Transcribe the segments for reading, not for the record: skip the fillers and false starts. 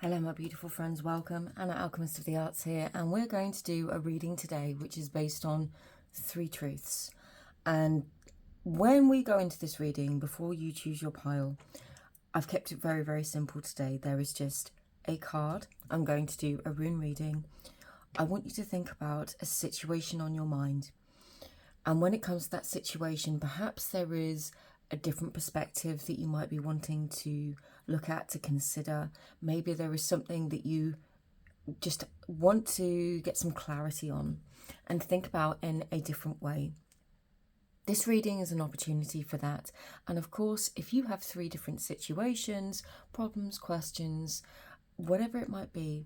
Hello my beautiful friends, welcome. Anna, Alchemist of the Arts here, and we're going to do a reading today which is based on 3 truths. And when we go into this reading, before you choose your pile, I've kept it very, very simple today. There is just a card. I'm going to do a rune reading. I want you to think about a situation on your mind. And when it comes to that situation, perhaps there is a different perspective that you might be wanting to look at, to consider. Maybe there is something that you just want to get some clarity on and think about in a different way. This reading is an opportunity for that. And of course, if you have 3 different situations, problems, questions, whatever it might be,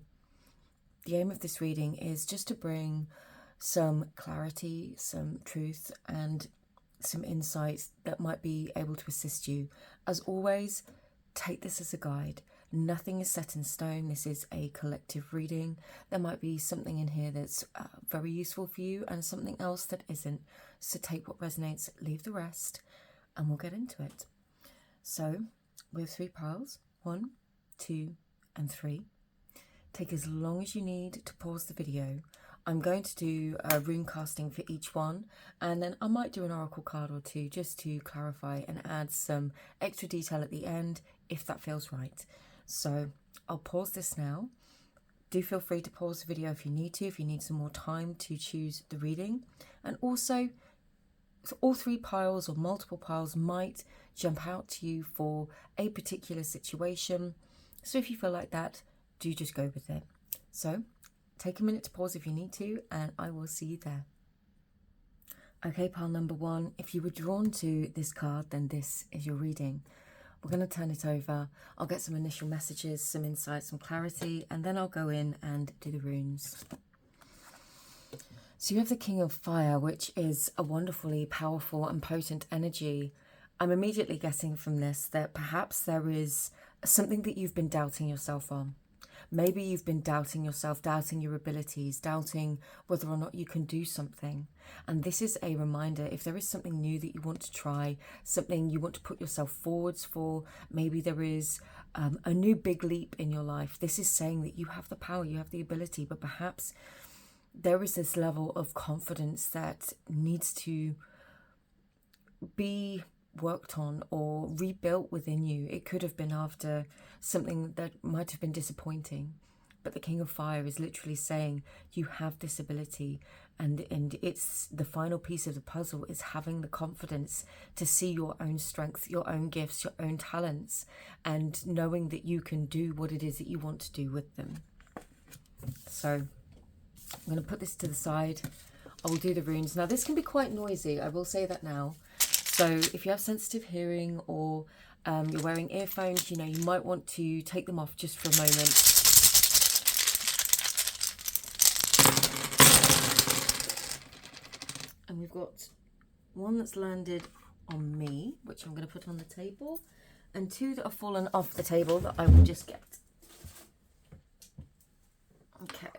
the aim of this reading is just to bring some clarity, some truth, and some insights that might be able to assist you. As always, take this as a guide. Nothing is set in stone. This is a collective reading. There might be something in here that's very useful for you and something else that isn't. So take what resonates, leave the rest, and we'll get into it. So we have 3 piles, 1, 2, and 3. Take as long as you need to pause the video. I'm going to do a rune casting for each one, and then I might do an oracle card or 2 just to clarify and add some extra detail at the end if that feels right. So I'll pause this now. Do feel free to pause the video if you need some more time to choose the reading. And also, all 3 piles or multiple piles might jump out to you for a particular situation. So if you feel like that, do just go with it. So take a minute to pause if you need to, and I will see you there. Okay, pile number 1, if you were drawn to this card, then this is your reading. We're going to turn it over. I'll get some initial messages, some insights, some clarity, and then I'll go in and do the runes. So you have the King of Fire, which is a wonderfully powerful and potent energy. I'm immediately guessing from this that perhaps there is something that you've been doubting yourself on. Maybe you've been doubting yourself, doubting your abilities, doubting whether or not you can do something. And this is a reminder, if there is something new that you want to try, something you want to put yourself forwards for, maybe there is a new big leap in your life. This is saying that you have the power, you have the ability, but perhaps there is this level of confidence that needs to be worked on or rebuilt within you. It could have been after something that might have been disappointing, but the King of Fire is literally saying you have this ability, and it's the final piece of the puzzle is having the confidence to see your own strength, your own gifts, your own talents, and knowing that you can do what it is that you want to do with them. So I'm going to put this to the side. I will do the runes. Now this can be quite noisy, I will say that now. So if you have sensitive hearing or you're wearing earphones, you might want to take them off just for a moment. And we've got 1 that's landed on me, which I'm going to put on the table, and 2 that have fallen off the table that I will just get. Okay.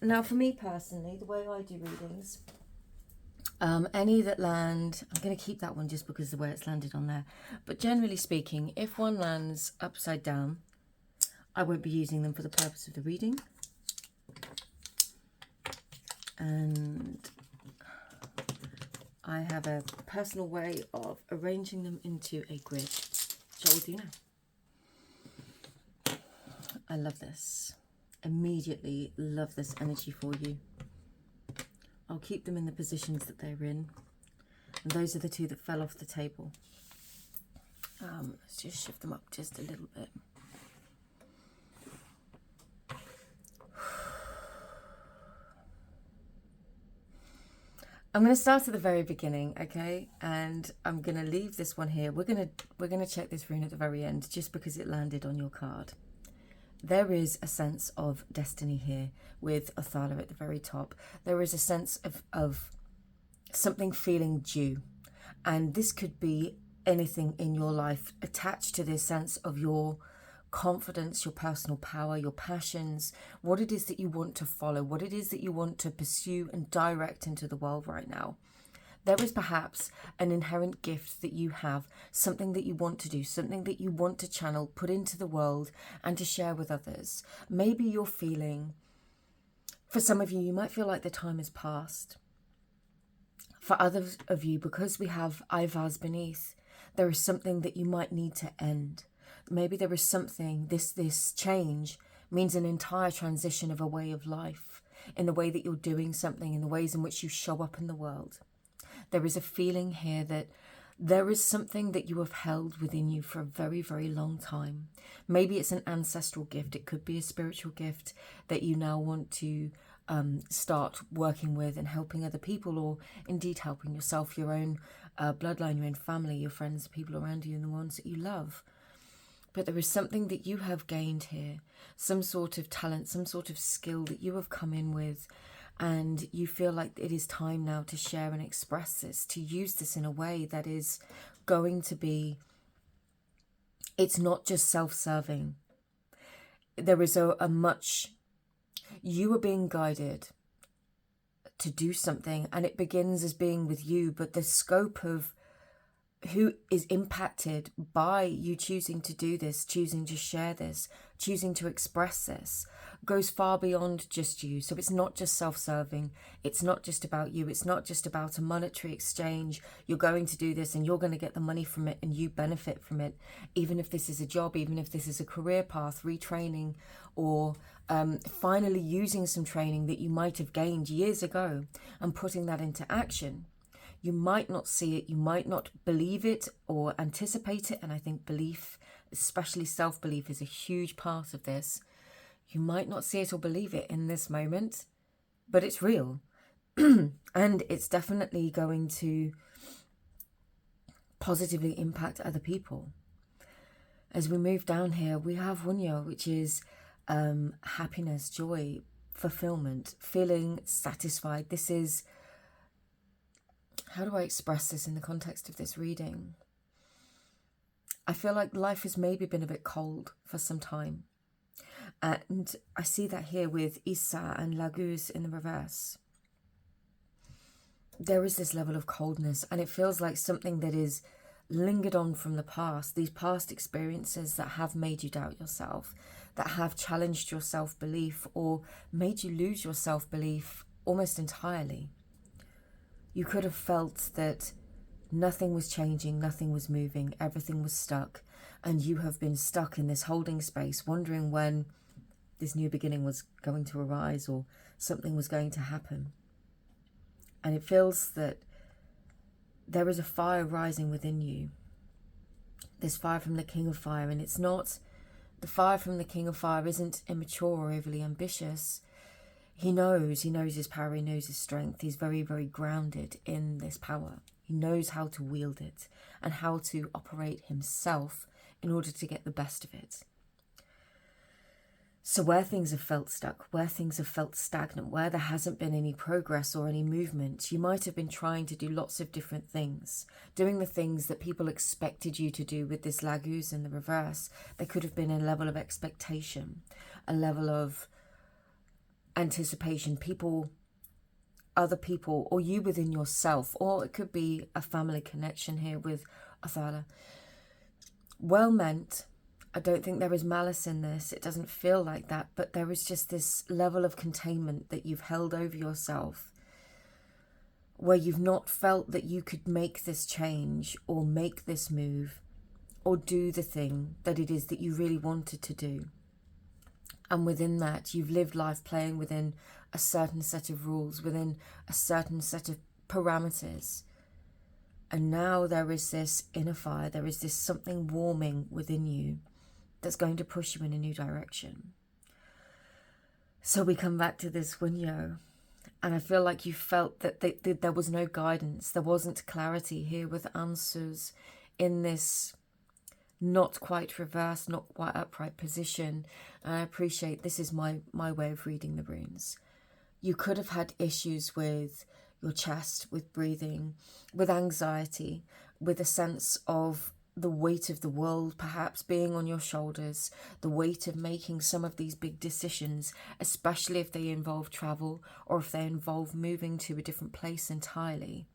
Now for me personally, the way I do readings, any that land, I'm going to keep that one just because of the way it's landed on there. But generally speaking, if one lands upside down, I won't be using them for the purpose of the reading. And I have a personal way of arranging them into a grid, which I will do now. I love this. Immediately love this energy for you. I'll keep them in the positions that they're in. And those are the 2 that fell off the table. Let's just shift them up just a little bit. I'm going to start at the very beginning, okay? And I'm going to leave this one here. We're going to check this rune at the very end just because it landed on your card. There is a sense of destiny here with Othala at the very top. There is a sense of something feeling due. And this could be anything in your life attached to this sense of your confidence, your personal power, your passions, what it is that you want to follow, what it is that you want to pursue and direct into the world right now. There is perhaps an inherent gift that you have, something that you want to do, something that you want to channel, put into the world and to share with others. Maybe you're feeling, for some of you, you might feel like the time has passed. For others of you, because we have I vase beneath, there is something that you might need to end. Maybe there is something, this change means an entire transition of a way of life, in the way that you're doing something, in the ways in which you show up in the world. There is a feeling here that there is something that you have held within you for a very, very long time. Maybe it's an ancestral gift. It could be a spiritual gift that you now want to start working with and helping other people, or indeed helping yourself, your own bloodline, your own family, your friends, the people around you and the ones that you love. But there is something that you have gained here, some sort of talent, some sort of skill that you have come in with, and you feel like it is time now to share and express this, to use this in a way that is going to be, it's not just self-serving. There is a much, you are being guided to do something, and it begins as being with you, but the scope of who is impacted by you choosing to do this, choosing to share this, choosing to express this, goes far beyond just you. So it's not just self-serving. It's not just about you. It's not just about a monetary exchange. You're going to do this and you're going to get the money from it and you benefit from it. Even if this is a job, even if this is a career path, retraining, or finally using some training that you might have gained years ago and putting that into action. You might not see it, you might not believe it or anticipate it. And I think belief, especially self-belief, is a huge part of this. You might not see it or believe it in this moment, but it's real. And it's definitely going to positively impact other people. As we move down here, we have Wunyo, which is happiness, joy, fulfillment, feeling satisfied. This is, how do I express this in the context of this reading? I feel like life has maybe been a bit cold for some time. And I see that here with Issa and Laguz in the reverse. There is this level of coldness, and it feels like something that is lingered on from the past. These past experiences that have made you doubt yourself, that have challenged your self-belief or made you lose your self-belief almost entirely. You could have felt that nothing was changing, nothing was moving, everything was stuck, and you have been stuck in this holding space, wondering when this new beginning was going to arise or something was going to happen. And it feels that there is a fire rising within you, this fire from the King of Fire, and it's not, the fire from the King of Fire isn't immature or overly ambitious. He knows his power, he knows his strength. He's very, very grounded in this power. He knows how to wield it and how to operate himself in order to get the best of it. So where things have felt stuck, where things have felt stagnant, where there hasn't been any progress or any movement, you might have been trying to do lots of different things, doing the things that people expected you to do. With this Laguz in the reverse, there could have been a level of expectation, a level of anticipation, people, other people, or you within yourself, or it could be a family connection here with Athala. Well meant. I don't think there is malice in this. It doesn't feel like that, but there is just this level of containment that you've held over yourself, where you've not felt that you could make this change or make this move or do the thing that it is that you really wanted to do. And within that, you've lived life playing within a certain set of rules, within a certain set of parameters. And now there is this inner fire, there is this something warming within you that's going to push you in a new direction. So we come back to this Wunyo, and I feel like you felt that there was no guidance, there wasn't clarity here with answers in this not quite reversed, not quite upright position. And I appreciate this is my way of reading the runes. You could have had issues with your chest, with breathing, with anxiety, with a sense of the weight of the world perhaps being on your shoulders, the weight of making some of these big decisions, especially if they involve travel or if they involve moving to a different place entirely.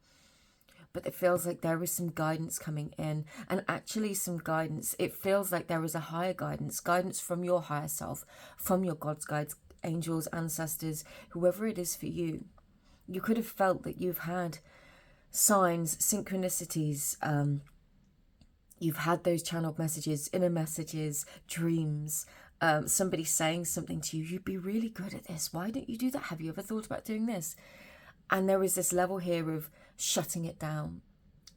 but it feels like there is some guidance coming in, and actually some guidance. It feels like there is a higher guidance from your higher self, from your God's guides, angels, ancestors, whoever it is for you. You could have felt that you've had signs, synchronicities, you've had those channeled messages, inner messages, dreams, somebody saying something to you. You'd be really good at this. Why don't you do that? Have you ever thought about doing this? And there is this level here of shutting it down.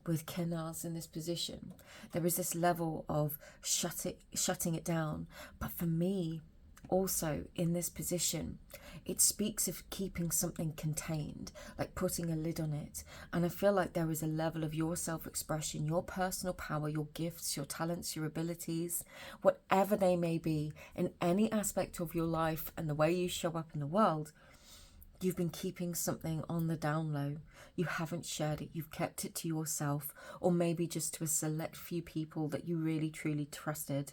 With Kenaz in this position, there is this level of shutting it down. But for me, also in this position, it speaks of keeping something contained, like putting a lid on it. And I feel like there is a level of your self-expression, your personal power, your gifts, your talents, your abilities, whatever they may be, in any aspect of your life and the way you show up in the world. You've been keeping something on the down low. You haven't shared it. You've kept it to yourself, or maybe just to a select few people that you really, truly trusted.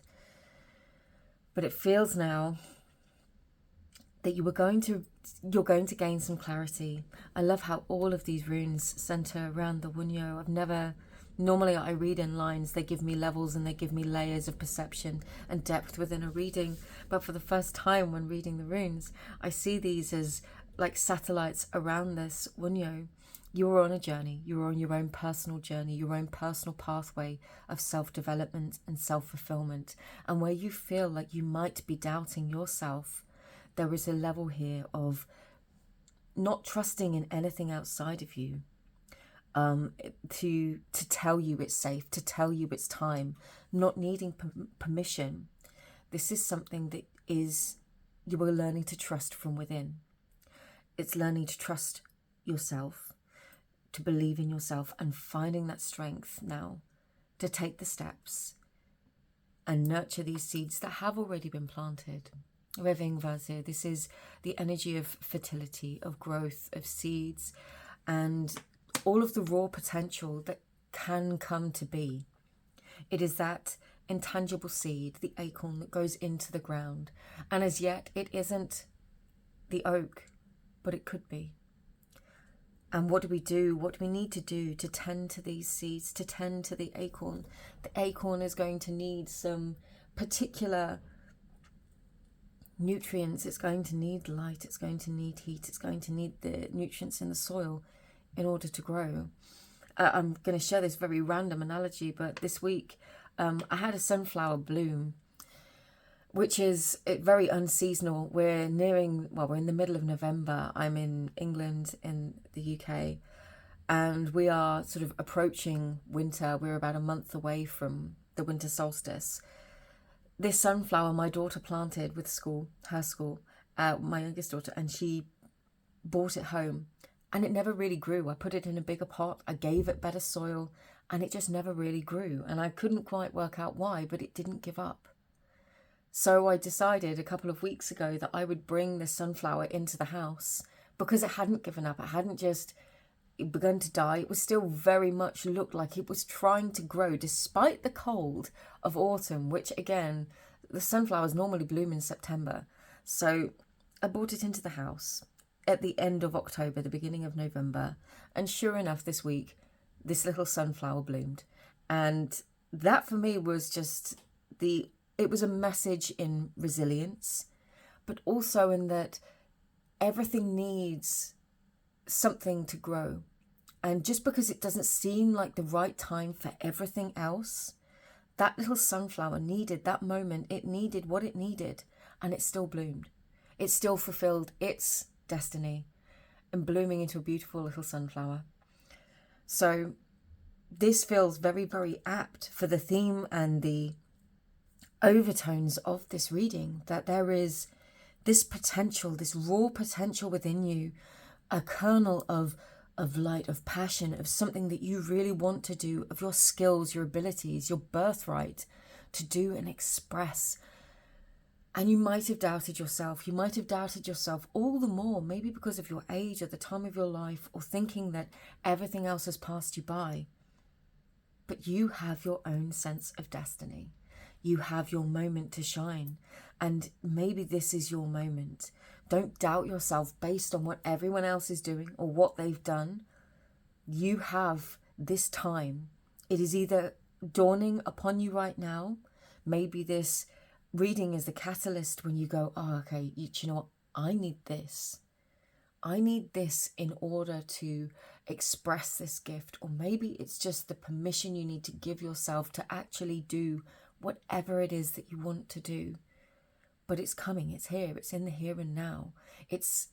But it feels now that you're going to gain some clarity. I love how all of these runes center around the Wunyo. Normally I read in lines, they give me levels and they give me layers of perception and depth within a reading. But for the first time when reading the runes, I see these as like satellites around this Wunyo. You're on a journey. You're on your own personal journey, your own personal pathway of self-development and self-fulfillment. And where you feel like you might be doubting yourself, there is a level here of not trusting in anything outside of you, to tell you it's safe, to tell you it's time, not needing permission. This is something that you are learning to trust from within. It's learning to trust yourself, to believe in yourself, and finding that strength now to take the steps and nurture these seeds that have already been planted. Revingvaz, this is the energy of fertility, of growth, of seeds, and all of the raw potential that can come to be. It is that intangible seed, the acorn that goes into the ground, and as yet it isn't the oak, but it could be. And what do we do? What do we need to do to tend to these seeds, to tend to the acorn? The acorn is going to need some particular nutrients. It's going to need light. It's going to need heat. It's going to need the nutrients in the soil in order to grow. I'm going to share this very random analogy, but this week I had a sunflower bloom, which is very unseasonal. We're in the middle of November. I'm in England, in the UK, and we are sort of approaching winter. We're about a month away from the winter solstice. This sunflower my daughter planted with her school, my youngest daughter, and she brought it home, and it never really grew. I put it in a bigger pot, I gave it better soil, and it just never really grew. And I couldn't quite work out why, but it didn't give up. So I decided a couple of weeks ago that I would bring this sunflower into the house, because it hadn't given up. It hadn't just begun to die. It was still very much looked like it was trying to grow despite the cold of autumn, which again, the sunflowers normally bloom in September. So I brought it into the house at the end of October, the beginning of November. And sure enough, this week, this little sunflower bloomed. And that for me was just it was a message in resilience, but also in that everything needs something to grow. And just because it doesn't seem like the right time for everything else, that little sunflower needed that moment. It needed what it needed, and it still bloomed. It still fulfilled its destiny and blooming into a beautiful little sunflower. So this feels very, very apt for the theme and the overtones of this reading, that there is this potential, this raw potential within you, a kernel of light, of passion, of something that you really want to do, of your skills, your abilities, your birthright to do and express. And you might have doubted yourself. You might have doubted yourself all the more, maybe because of your age, at the time of your life, or thinking that everything else has passed you by. But you have your own sense of destiny. You have your moment to shine, and maybe this is your moment. Don't doubt yourself based on what everyone else is doing or what they've done. You have this time. It is either dawning upon you right now. Maybe this reading is the catalyst when you go, oh, okay, you know what? I need this. I need this in order to express this gift. Or maybe it's just the permission you need to give yourself to actually do whatever it is that you want to do. But it's coming, it's here, it's in the here and now. It's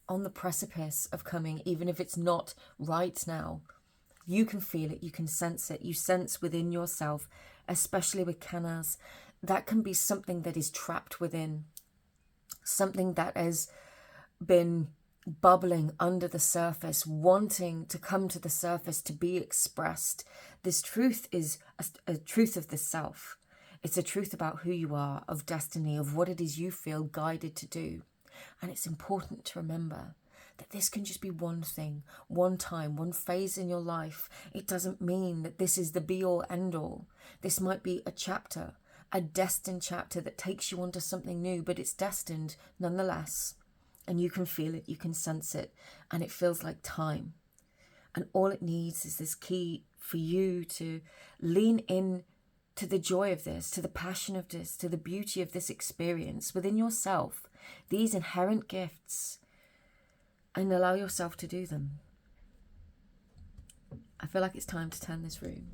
on the precipice of coming, even if it's not right now. You can feel it, you can sense it. You sense within yourself, especially with Canas, that can be something that is trapped within, something that has been bubbling under the surface, wanting to come to the surface to be expressed. This truth is a truth of the self. It's a truth about who you are, of destiny, of what it is you feel guided to do. And it's important to remember that this can just be one thing, one time, one phase in your life. It doesn't mean that this is the be-all, end-all. This might be a chapter, a destined chapter that takes you onto something new, but it's destined nonetheless. And you can feel it, you can sense it, and it feels like time. And all it needs is this key for you to lean in to the joy of this, to the passion of this, to the beauty of this experience within yourself, these inherent gifts, and allow yourself to do them. I feel like it's time to turn this room.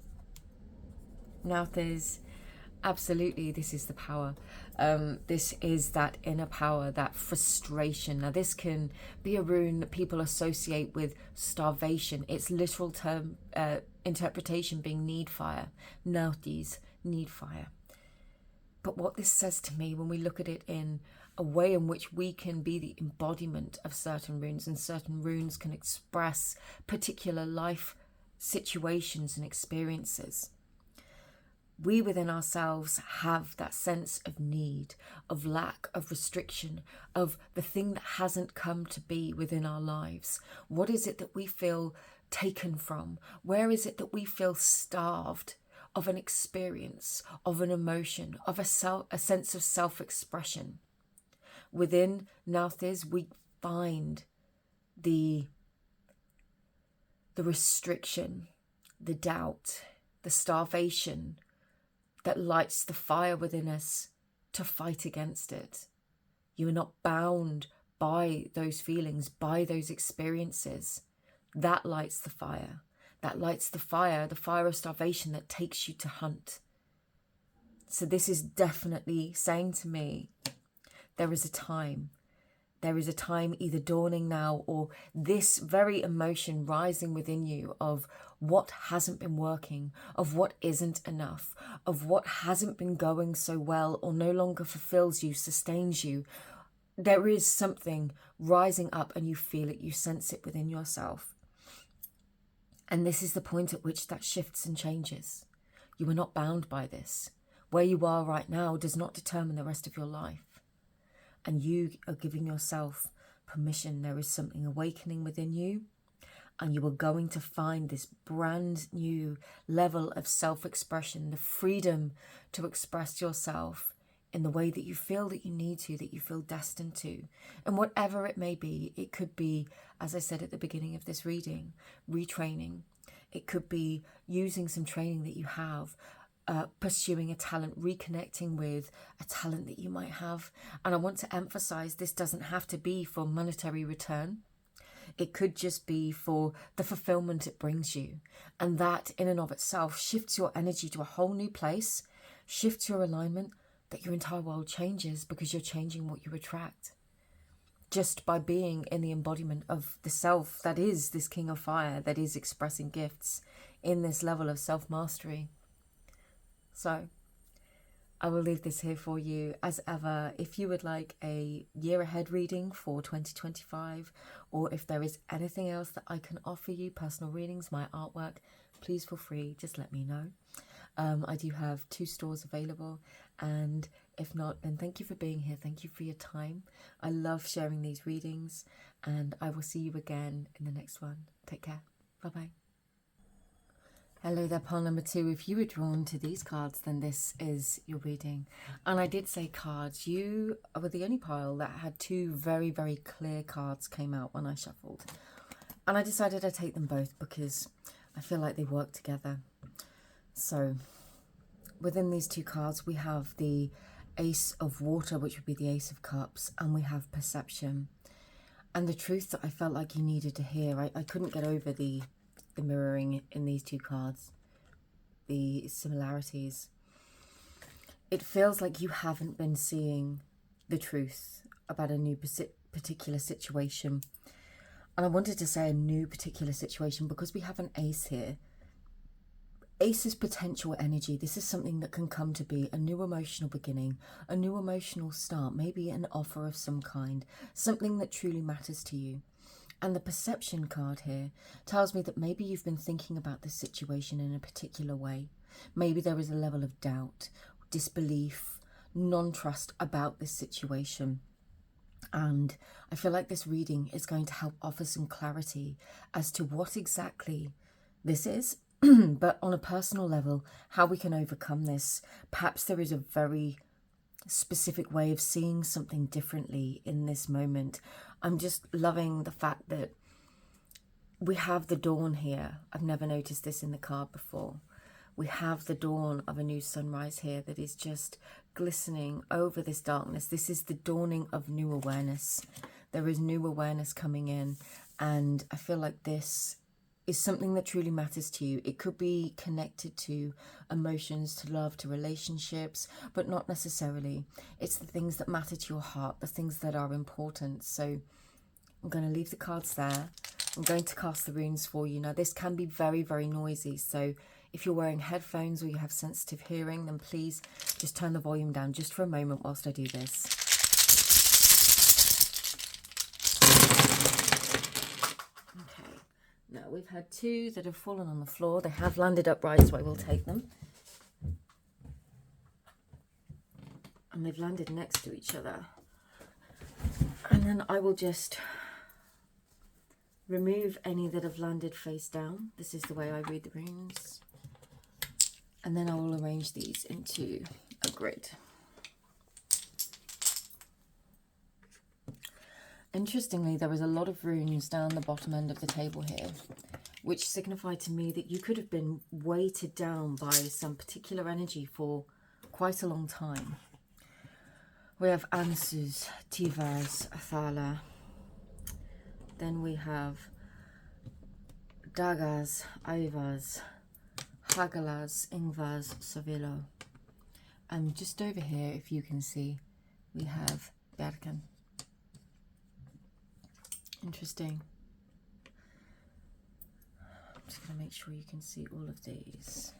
Now there's absolutely, this is the power. This is that inner power, that frustration. Now this can be a rune that people associate with starvation. Its literal term interpretation being need fire. Nautis, need fire. But what this says to me when we look at it in a way in which we can be the embodiment of certain runes, and certain runes can express particular life situations and experiences. We within ourselves have that sense of need, of lack, of restriction, of the thing that hasn't come to be within our lives. What is it that we feel taken from? Where is it that we feel starved of an experience, of an emotion, of a sense of self-expression? Within Nauthiz, we find the restriction, the doubt, the starvation that lights the fire within us to fight against it. You are not bound by those feelings, by those experiences. That lights the fire. That lights the fire of starvation that takes you to hunt. So this is definitely saying to me, there is a time either dawning now, or this very emotion rising within you of what hasn't been working, of what isn't enough, of what hasn't been going so well or no longer fulfills you, sustains you. There is something rising up and you feel it, you sense it within yourself. And this is the point at which that shifts and changes. You are not bound by this. Where you are right now does not determine the rest of your life. And you are giving yourself permission. There is something awakening within you, and you are going to find this brand new level of self-expression, the freedom to express yourself in the way that you feel that you need to, that you feel destined to. And whatever it may be, it could be, as I said at the beginning of this reading, retraining. It could be using some training that you have, pursuing a talent, reconnecting with a talent that you might have. And I want to emphasize, this doesn't have to be for monetary return. It could just be for the fulfillment it brings you. And that in and of itself shifts your energy to a whole new place, shifts your alignment, that your entire world changes because you're changing what you attract. Just by being in the embodiment of the self that is this king of fire, that is expressing gifts in this level of self-mastery. So I will leave this here for you. As ever, if you would like a year ahead reading for 2025, or if there is anything else that I can offer you, personal readings, my artwork, please feel free, just let me know. I do have 2 stores available, and if not, then thank you for being here. Thank you for your time. I love sharing these readings, and I will see you again in the next one. Take care. Bye-bye. Hello there, pile number 2. If you were drawn to these cards, then this is your reading. And I did say cards. You were the only pile that had 2 very, very clear cards came out when I shuffled. And I decided I'd take them both because I feel like they work together. So within these two cards, we have the Ace of Water, which would be the Ace of Cups, and we have Perception. And the truth that I felt like you needed to hear, I couldn't get over the mirroring in these two cards, the similarities. It feels like you haven't been seeing the truth about a new particular situation. And I wanted to say a new particular situation because we have an ace here. Ace is potential energy. This is something that can come to be a new emotional beginning, a new emotional start, maybe an offer of some kind, something that truly matters to you. And the Perception card here tells me that maybe you've been thinking about this situation in a particular way. Maybe there is a level of doubt, disbelief, non-trust about this situation. And I feel like this reading is going to help offer some clarity as to what exactly this is, but on a personal level, how we can overcome this. Perhaps there is a very specific way of seeing something differently in this moment. I'm just loving the fact that we have the dawn here. I've never noticed this in the card before. We have the dawn of a new sunrise here that is just glistening over this darkness. This is the dawning of new awareness. There is new awareness coming in, and I feel like this is something that truly matters to you. It could be connected to emotions, to love, to relationships, but not necessarily. It's the things that matter to your heart, the things that are important. So I'm going to leave the cards there. I'm going to cast the runes for you. Now, this can be very, very noisy. So if you're wearing headphones or you have sensitive hearing, then please just turn the volume down just for a moment whilst I do this. Okay. Now, we've had two that have fallen on the floor. They have landed upright, so I will take them. And they've landed next to each other. And then I will just remove any that have landed face down. This is the way I read the runes. And then I will arrange these into a grid. Interestingly, there was a lot of runes down the bottom end of the table here, which signified to me that you could have been weighted down by some particular energy for quite a long time. We have Ansus, Tivas, Athala. Then we have Dagas, Aivas, Hagalas, Ingvas, Savilo. And just over here, if you can see, we have Berkan. Interesting. I'm just going to make sure you can see all of these.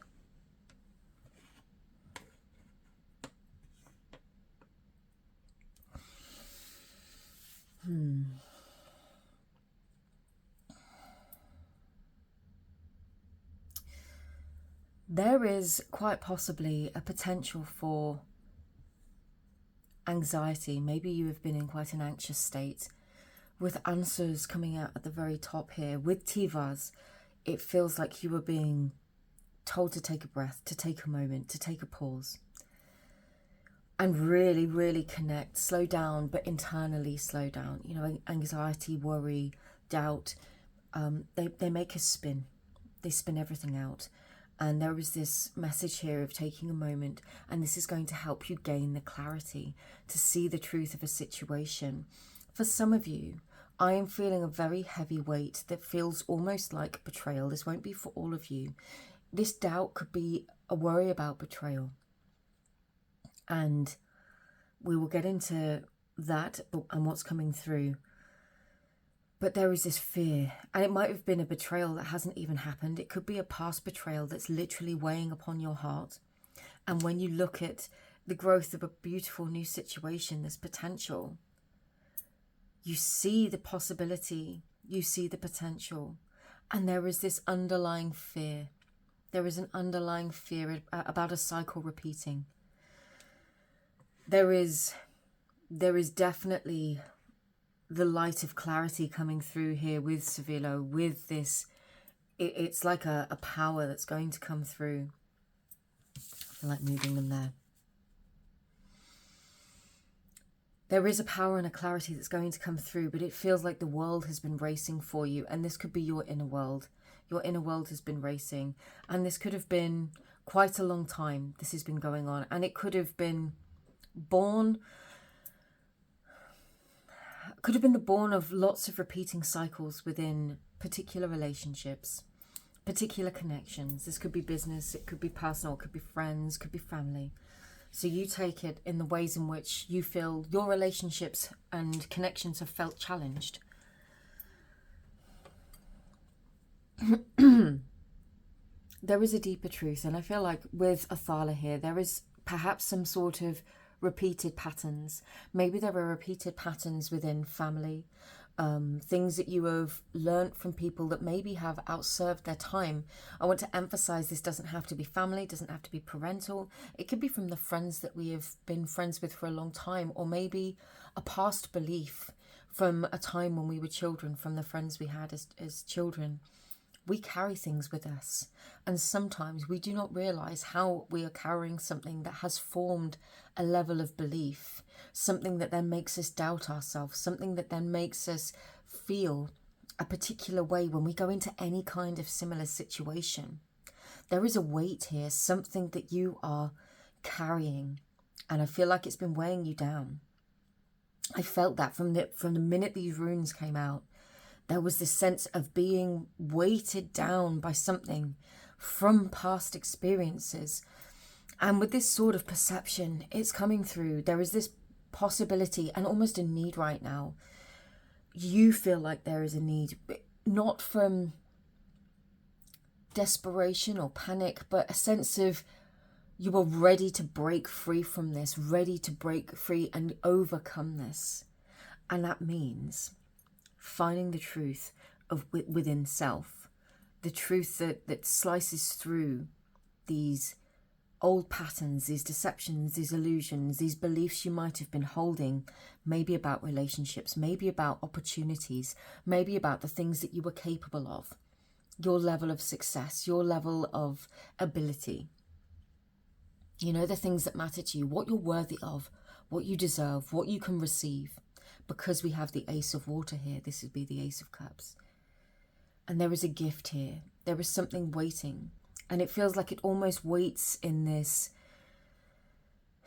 There is quite possibly a potential for anxiety. Maybe you have been in quite an anxious state. With answers coming out at the very top here, with Tivas, it feels like you were being told to take a breath, to take a moment, to take a pause. And really, really connect, slow down, but internally slow down. You know, anxiety, worry, doubt, they make us spin. They spin everything out. And there is this message here of taking a moment, and this is going to help you gain the clarity to see the truth of a situation. For some of you, I am feeling a very heavy weight that feels almost like betrayal. This won't be for all of you. This doubt could be a worry about betrayal. And we will get into that and what's coming through. But there is this fear, and it might have been a betrayal that hasn't even happened. It could be a past betrayal that's literally weighing upon your heart. And when you look at the growth of a beautiful new situation, this potential, you see the possibility, you see the potential, and there is this underlying fear. There is an underlying fear about a cycle repeating. There is definitely the light of clarity coming through here with Savilo, with this. It's like a power that's going to come through. I feel like moving them there. There is a power and a clarity that's going to come through, but it feels like the world has been racing for you, and this could be your inner world. Your inner world has been racing. And this could have been quite a long time. This has been going on. And it could have been born... could have been the born of lots of repeating cycles within particular relationships, particular connections. This could be business, it could be personal, it could be friends, could be family. So you take it in the ways in which you feel your relationships and connections have felt challenged. There is a deeper truth, and I feel like with Athala here, there is perhaps some sort of repeated patterns. Maybe there are repeated patterns within family, things that you have learnt from people that maybe have outserved their time. I want to emphasize this doesn't have to be family, doesn't have to be parental. It could be from the friends that we have been friends with for a long time, or maybe a past belief from a time when we were children, from the friends we had as children. We carry things with us, and sometimes we do not realize how we are carrying something that has formed a level of belief, something that then makes us doubt ourselves, something that then makes us feel a particular way when we go into any kind of similar situation. There is a weight here, something that you are carrying, and I feel like it's been weighing you down. I felt that from the minute these runes came out. There was this sense of being weighted down by something from past experiences. And with this sort of perception, it's coming through. There is this possibility and almost a need right now. You feel like there is a need, not from desperation or panic, but a sense of you are ready to break free from this, ready to break free and overcome this. And that means finding the truth of within self, the truth that slices through these old patterns, these deceptions, these illusions, these beliefs you might have been holding, maybe about relationships, maybe about opportunities, maybe about the things that you were capable of, your level of success, your level of ability. You know, the things that matter to you, what you're worthy of, what you deserve, what you can receive. Because we have the Ace of Water here, this would be the Ace of Cups. And there is a gift here. There is something waiting. And it feels like it almost waits in this,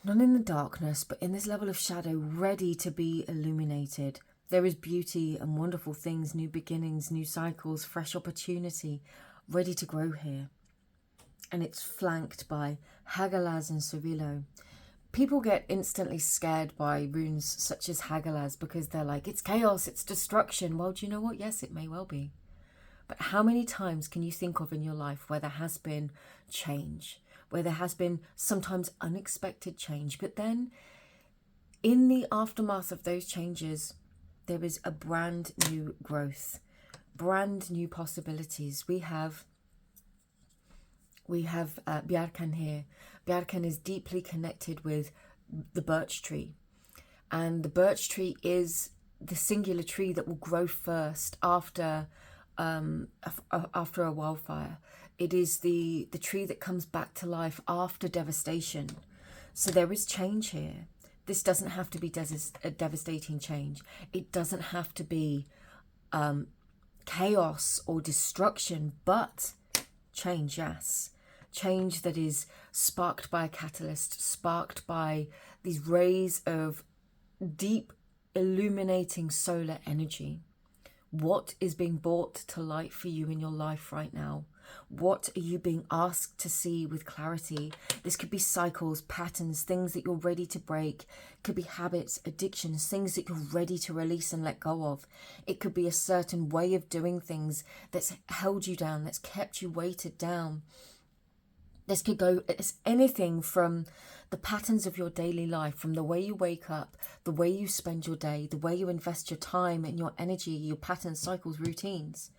not in the darkness, but in this level of shadow, ready to be illuminated. There is beauty and wonderful things, new beginnings, new cycles, fresh opportunity, ready to grow here. And it's flanked by Hagalaz and Cerilo. People get instantly scared by runes such as Hagalaz because they're like, it's chaos, it's destruction. Well, do you know what? Yes, it may well be. But how many times can you think of in your life where there has been change, where there has been sometimes unexpected change, but then in the aftermath of those changes, there is a brand new growth, brand new possibilities. We have Bjarkan here. Bjarkan is deeply connected with the birch tree. And the birch tree is the singular tree that will grow first after a wildfire. It is the tree that comes back to life after devastation. So there is change here. This doesn't have to be a devastating change. It doesn't have to be chaos or destruction, but change, yes. Change that is sparked by a catalyst, sparked by these rays of deep illuminating solar energy. What is being brought to light for you in your life right now? What are you being asked to see with clarity? This could be cycles, patterns, things that you're ready to break. It could be habits, addictions, things that you're ready to release and let go of. It could be a certain way of doing things that's held you down, that's kept you weighted down. This could go as anything from the patterns of your daily life, from the way you wake up, the way you spend your day, the way you invest your time and your energy, your patterns, cycles, routines,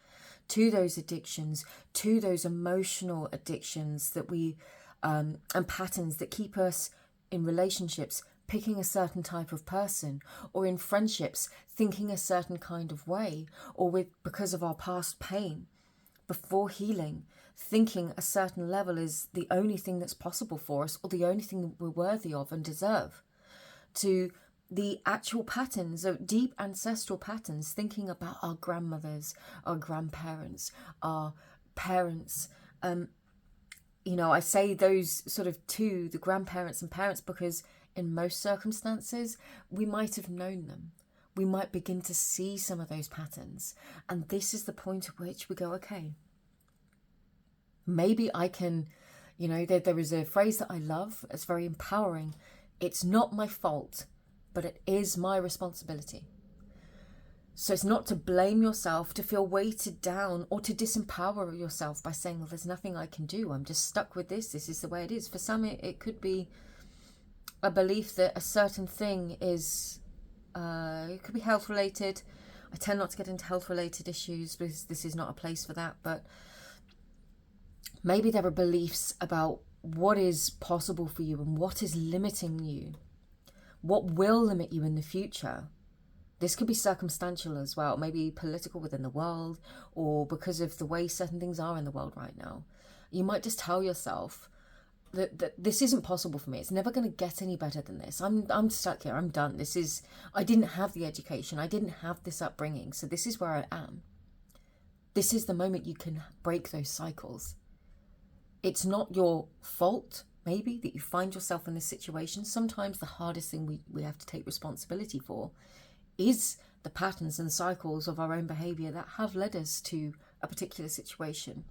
to those addictions, to those emotional addictions that and patterns that keep us in relationships picking a certain type of person, or in friendships thinking a certain kind of way, or because of our past pain, before healing, thinking a certain level is the only thing that's possible for us, or the only thing that we're worthy of and deserve, to the actual patterns, of deep ancestral patterns, thinking about our grandmothers, our grandparents, our parents. You know, I say those sort of two, the grandparents and parents, because in most circumstances, we might have known them. We might begin to see some of those patterns. And this is the point at which we go, okay, maybe I can, you know, there is a phrase that I love. It's very empowering. It's not my fault, but it is my responsibility. So it's not to blame yourself, to feel weighted down, or to disempower yourself by saying, well, there's nothing I can do. I'm just stuck with this. This is the way it is. For some, it could be a belief that a certain thing is, it could be health related. I tend not to get into health related issues because this is not a place for that. But maybe there are beliefs about what is possible for you and what is limiting you, what will limit you in the future. This could be circumstantial as well, maybe political within the world, or because of the way certain things are in the world right now. You might just tell yourself that this isn't possible for me. It's never going to get any better than this. I'm stuck here. I'm done. I didn't have the education. I didn't have this upbringing. So this is where I am. This is the moment you can break those cycles. It's not your fault, maybe, that you find yourself in this situation. Sometimes the hardest thing we have to take responsibility for is the patterns and cycles of our own behavior that have led us to a particular situation.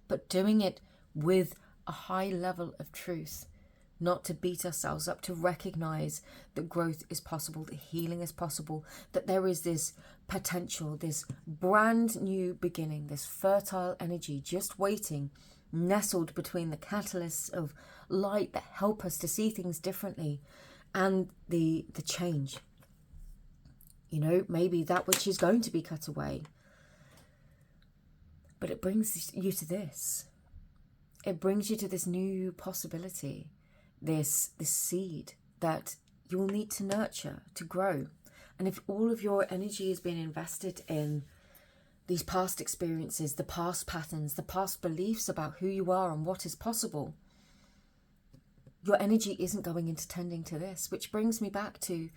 But doing it with a high level of truth, not to beat ourselves up, to recognize that growth is possible, that healing is possible, that there is this potential, this brand new beginning, this fertile energy just waiting, nestled between the catalysts of light that help us to see things differently and the change. You know, maybe that which is going to be cut away. But it brings you to this. It brings you to this new possibility, this seed that you will need to nurture, to grow. And if all of your energy is being invested in these past experiences, the past patterns, the past beliefs about who you are and what is possible, your energy isn't going into tending to this, which brings me back to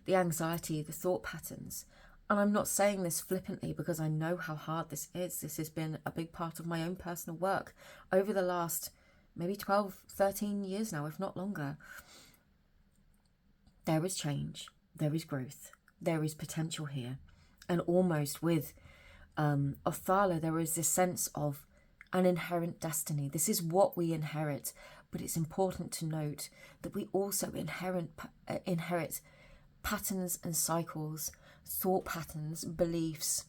the anxiety, the thought patterns. And I'm not saying this flippantly because I know how hard this is. This has been a big part of my own personal work over the last maybe 12, 13 years now, if not longer. There is change, there is growth, there is potential here. And almost with Othala, there is this sense of an inherent destiny. This is what we inherit. But it's important to note that we also inherit patterns and cycles, thought patterns, beliefs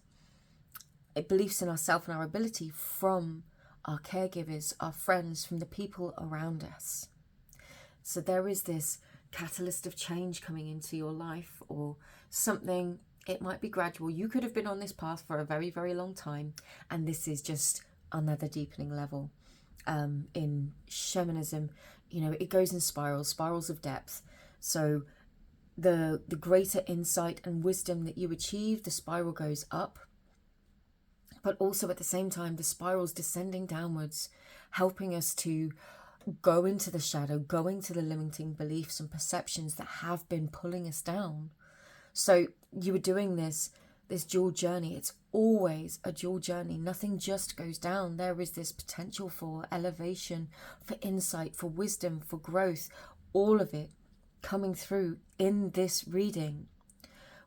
in ourselves and our ability from our caregivers, our friends, from the people around us. So there is this catalyst of change coming into your life, or something. It might be gradual. You could have been on this path for a very, very long time, and this is just another deepening level. In shamanism, you know, it goes in spirals of depth. So the greater insight and wisdom that you achieve, the spiral goes up. But also at the same time, the spiral's descending downwards, helping us to go into the shadow, going to the limiting beliefs and perceptions that have been pulling us down. So you were doing this dual journey. It's always a dual journey. Nothing just goes down. There is this potential for elevation, for insight, for wisdom, for growth, all of it coming through in this reading.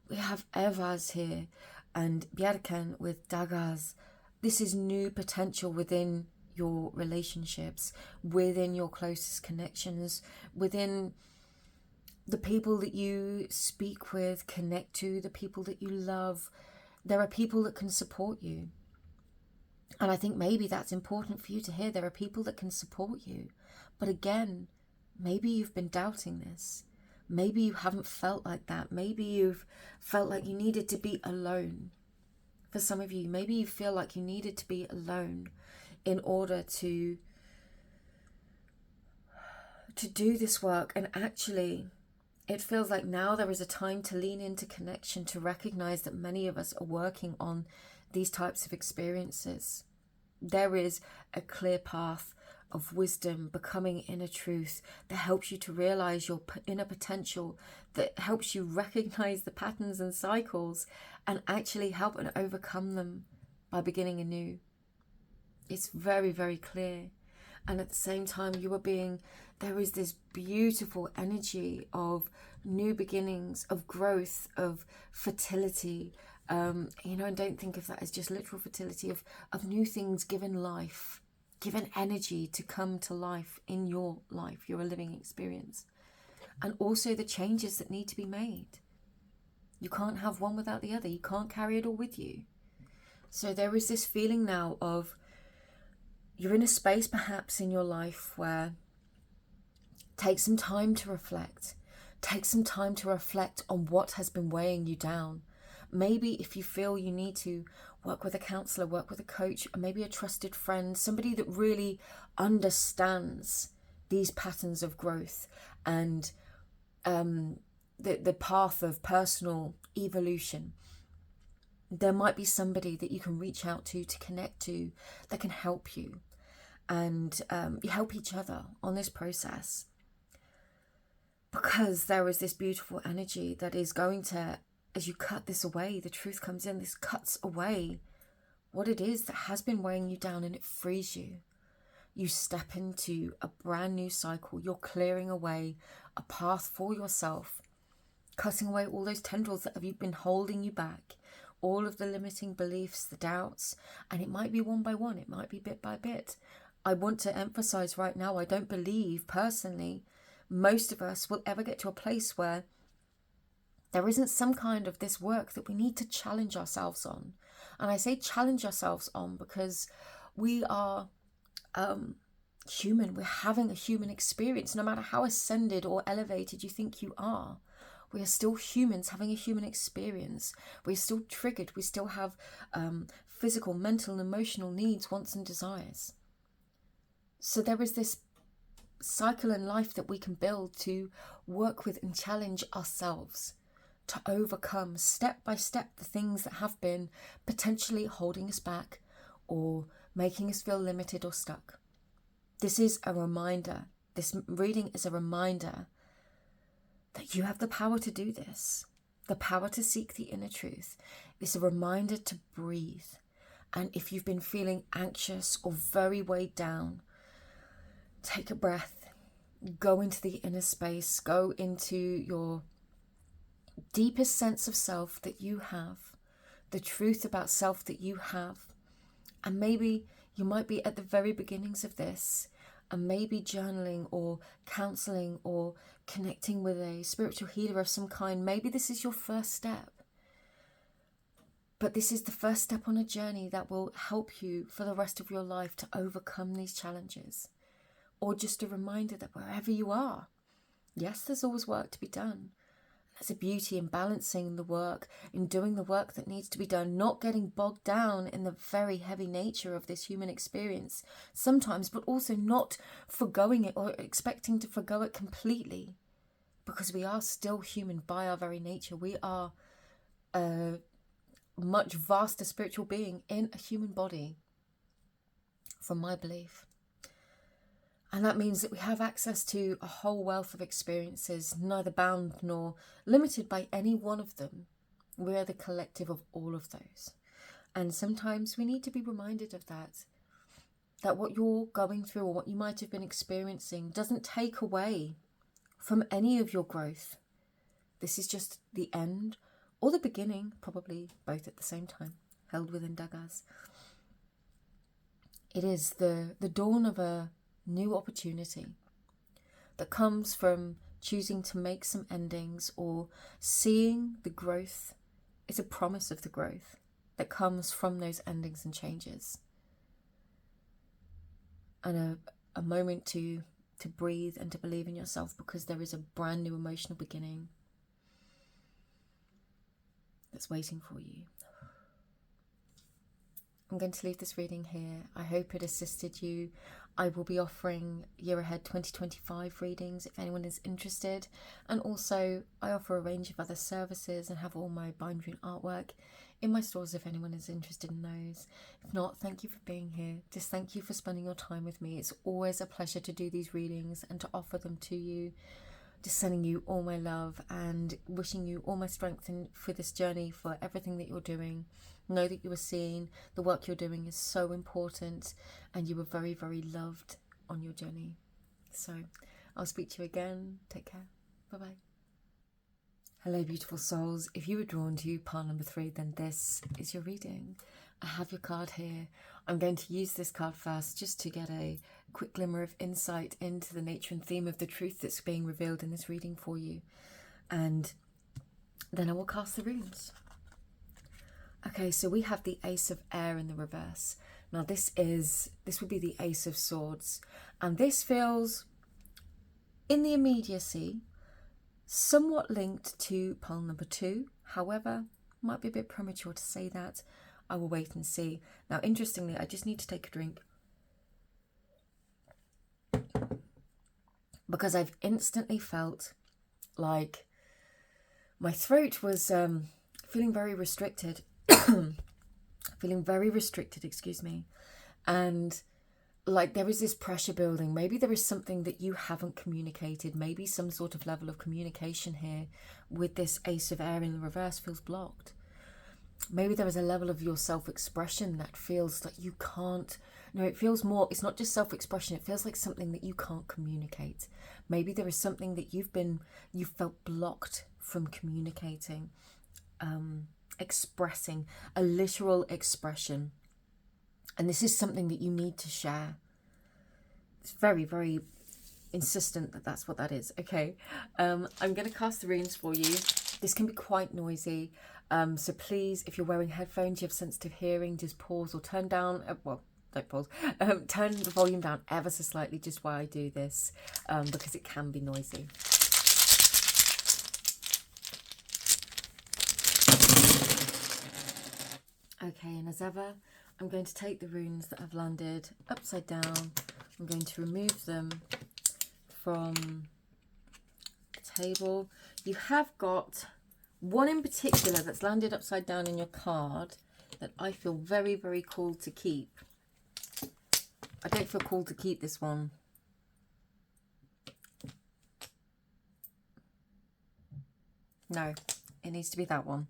We have Evaz here and Bjarkan with Daggaz. This is new potential within your relationships, within your closest connections, within the people that you speak with, connect to, the people that you love. There are people that can support you. And I think maybe that's important for you to hear. There are people that can support you. But again, maybe you've been doubting this. Maybe you haven't felt like that. Maybe you've felt like you needed to be alone. For some of you, maybe you feel like you needed to be alone in order to do this work. And actually, it feels like now there is a time to lean into connection, to recognize that many of us are working on these types of experiences. There is a clear path of wisdom, becoming inner truth, that helps you to realize your inner potential, that helps you recognize the patterns and cycles and actually help and overcome them by beginning anew. It's very, very clear. And at the same time, there is this beautiful energy of new beginnings, of growth, of fertility. And don't think of that as just literal fertility, of new things given life, given energy to come to life in your life, your living experience. And also the changes that need to be made. You can't have one without the other. You can't carry it all with you. So there is this feeling now of, you're in a space perhaps in your life where take some time to reflect. Take some time to reflect on what has been weighing you down. Maybe if you feel you need to work with a counselor, work with a coach, or maybe a trusted friend, somebody that really understands these patterns of growth and the path of personal evolution. There might be somebody that you can reach out to connect to, that can help you, and you help each other on this process, because there is this beautiful energy that is going to, as you cut this away, the truth comes in, this cuts away what it is that has been weighing you down, and it frees you. You step into a brand new cycle. You're clearing away a path for yourself, cutting away all those tendrils that have been holding you back, all of the limiting beliefs, the doubts, and it might be one by one, it might be bit by bit. I want to emphasize right now, I don't believe personally most of us will ever get to a place where there isn't some kind of this work that we need to challenge ourselves on. And I say challenge ourselves on because we are human. We're having a human experience. No matter how ascended or elevated you think you are, we are still humans having a human experience. We're still triggered. We still have physical, mental, and emotional needs, wants, and desires. So there is this cycle in life that we can build to work with and challenge ourselves, to overcome step by step the things that have been potentially holding us back or making us feel limited or stuck. This is a reminder. This reading is a reminder that you have the power to do this, the power to seek the inner truth. It's a reminder to breathe. And if you've been feeling anxious or very weighed down, take a breath, go into the inner space, go into your deepest sense of self that you have, the truth about self that you have. And maybe you might be at the very beginnings of this, and maybe journaling or counseling or connecting with a spiritual healer of some kind. Maybe this is your first step. But this is the first step on a journey that will help you for the rest of your life to overcome these challenges. Or just a reminder that wherever you are, yes, there's always work to be done. There's a beauty in balancing the work, in doing the work that needs to be done, not getting bogged down in the very heavy nature of this human experience sometimes, but also not forgoing it or expecting to forgo it completely, because we are still human by our very nature. We are a much vaster spiritual being in a human body, from my belief. And that means that we have access to a whole wealth of experiences, neither bound nor limited by any one of them. We are the collective of all of those. And sometimes we need to be reminded of that what you're going through or what you might have been experiencing doesn't take away from any of your growth. This is just the end or the beginning, probably both at the same time, held within daggers. It is the dawn of a new opportunity that comes from choosing to make some endings or seeing the growth. Is a promise of the growth that comes from those endings and changes, and a moment to breathe and to believe in yourself, because there is a brand new emotional beginning that's waiting for you. I'm going to leave this reading here. I hope it assisted you. I will be offering Year Ahead 2025 readings if anyone is interested. And also I offer a range of other services and have all my bindery and artwork in my stores if anyone is interested in those. If not, thank you for being here. Just thank you for spending your time with me. It's always a pleasure to do these readings and to offer them to you, just sending you all my love and wishing you all my strength for this journey, for everything that you're doing. Know that you are seen. The work you're doing is so important, and you are very, very loved on your journey. So I'll speak to you again. Take care. Bye-bye. Hello, beautiful souls. If you were drawn to pile number 3, then this is your reading. I have your card here. I'm going to use this card first just to get a quick glimmer of insight into the nature and theme of the truth that's being revealed in this reading for you. And then I will cast the runes. Okay, so we have the Ace of Air in the reverse. Now this would be the Ace of Swords. And this feels, in the immediacy, somewhat linked to pile number 2. However, might be a bit premature to say that. I will wait and see. Now, interestingly, I just need to take a drink, because I've instantly felt like my throat was feeling very restricted. Feeling very restricted, excuse me. And like there is this pressure building. Maybe there is something that you haven't communicated. Maybe some sort of level of communication here with this Ace of Air in the reverse feels blocked. Maybe there is a level of your self-expression that feels like you can't. No, it feels more, it's not just self-expression. It feels like something that you can't communicate. Maybe there is something that you felt blocked from communicating, expressing, a literal expression. And this is something that you need to share. It's very, very insistent that that's what that is. Okay, I'm going to cast the runes for you. This can be quite noisy. So please, if you're wearing headphones, you have sensitive hearing, just pause or turn down. Well, don't pause. Turn the volume down ever so slightly just while I do this, because it can be noisy. Okay, and as ever, I'm going to take the runes that have landed upside down. I'm going to remove them from the table. You have got one in particular that's landed upside down in your card that I feel very, very called to keep. I don't feel called to keep this one. No, it needs to be that one.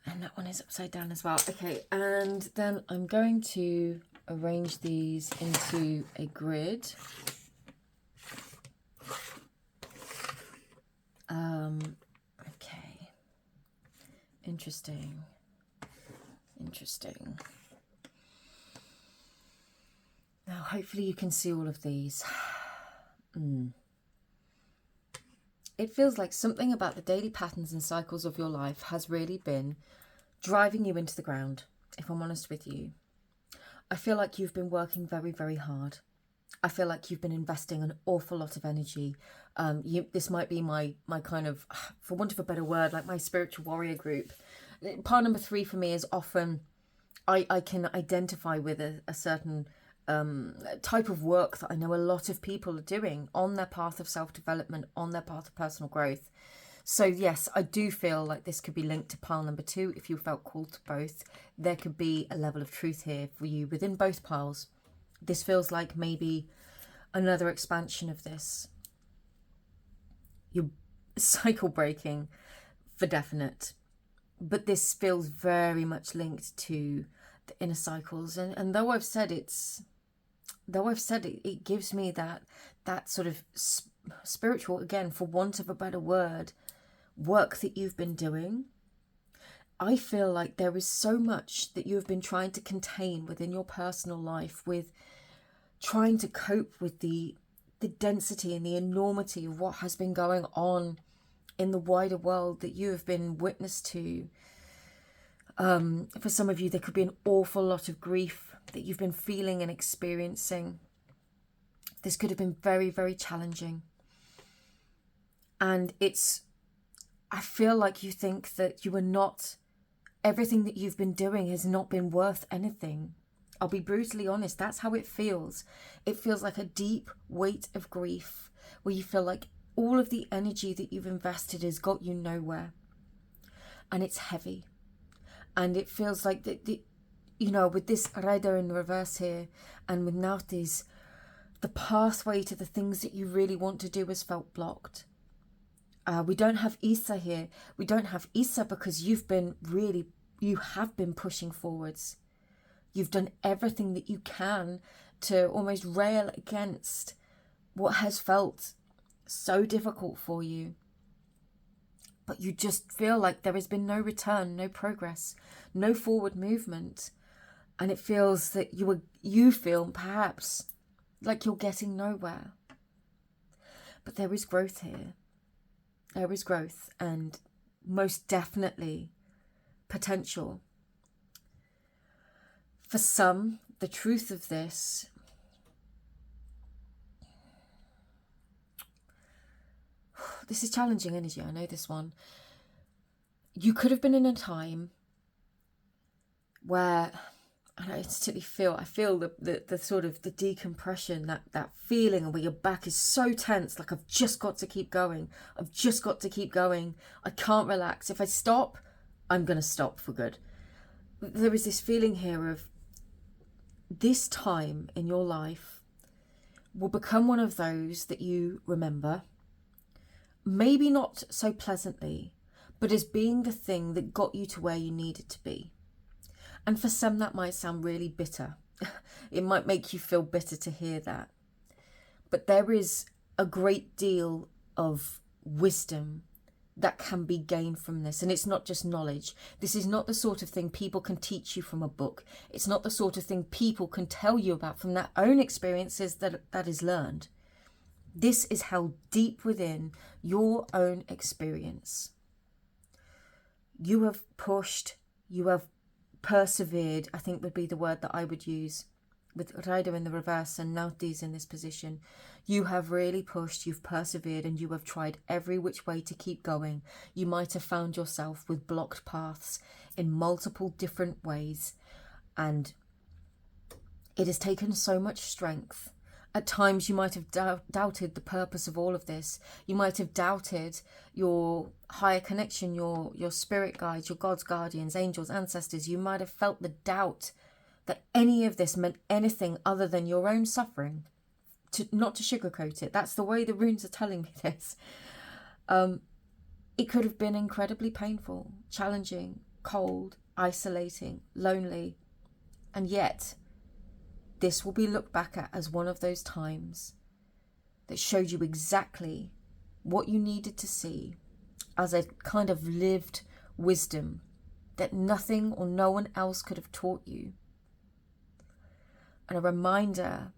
And that one is upside down as well. Okay, and then I'm going to arrange these into a grid. Okay. Interesting. Interesting. Now, hopefully you can see all of these. It feels like something about the daily patterns and cycles of your life has really been driving you into the ground, if I'm honest with you. I feel like you've been working very, very hard. I feel like you've been investing an awful lot of energy. This might be my kind of, for want of a better word, like my spiritual warrior group. Part number 3 for me is often, I can identify with a certain type of work that I know a lot of people are doing on their path of self-development, on their path of personal growth. So yes, I do feel like this could be linked to pile number 2. If you felt called to both, there could be a level of truth here for you within both piles. This feels like maybe another expansion of this. You're cycle breaking for definite, but this feels very much linked to the inner cycles. And though I've said it gives me that sort of spiritual, again, for want of a better word, work that you've been doing. I feel like there is so much that you have been trying to contain within your personal life, with trying to cope with the density and the enormity of what has been going on in the wider world that you have been witness to. For some of you, there could be an awful lot of grief that you've been feeling and experiencing. This could have been very, very challenging. And I feel like you think that you are not, everything that you've been doing has not been worth anything. I'll be brutally honest, that's how it feels. It feels like a deep weight of grief, where you feel like all of the energy that you've invested has got you nowhere. And it's heavy. And it feels like, with this Rider in reverse here, and with now these the pathway to the things that you really want to do has felt blocked. We don't have Isa here. We don't have Isa because you have been pushing forwards. You've done everything that you can to almost rail against what has felt so difficult for you. But you just feel like there has been no return, no progress, no forward movement. And it feels that you feel perhaps like you're getting nowhere. But there is growth here. There is growth and most definitely potential. For some, the truth of this is challenging energy. I know this one. You could have been in a time where I feel the sort of the decompression, that feeling where your back is so tense, like I've just got to keep going. I've just got to keep going. I can't relax. If I stop, I'm going to stop for good. There is this feeling here of this time in your life will become one of those that you remember, maybe not so pleasantly, but as being the thing that got you to where you needed to be. And for some, that might sound really bitter. It might make you feel bitter to hear that. But there is a great deal of wisdom that can be gained from this. And it's not just knowledge. This is not the sort of thing people can teach you from a book. It's not the sort of thing people can tell you about from their own experiences that is learned. This is held deep within your own experience. You have pushed, you have persevered, I think would be the word that I would use, with Rider in the reverse and Nautis in this position. You have really pushed, you've persevered, and you have tried every which way to keep going. You might have found yourself with blocked paths in multiple different ways, and it has taken so much strength. At times you might have doubted the purpose of all of this. You might have doubted your higher connection, your spirit guides, your God's guardians, angels, ancestors. You might have felt the doubt that any of this meant anything other than your own suffering. Not to sugarcoat it, that's the way the runes are telling me this. It could have been incredibly painful, challenging, cold, isolating, lonely, and yet this will be looked back at as one of those times that showed you exactly what you needed to see, as a kind of lived wisdom that nothing or no one else could have taught you. And a reminder,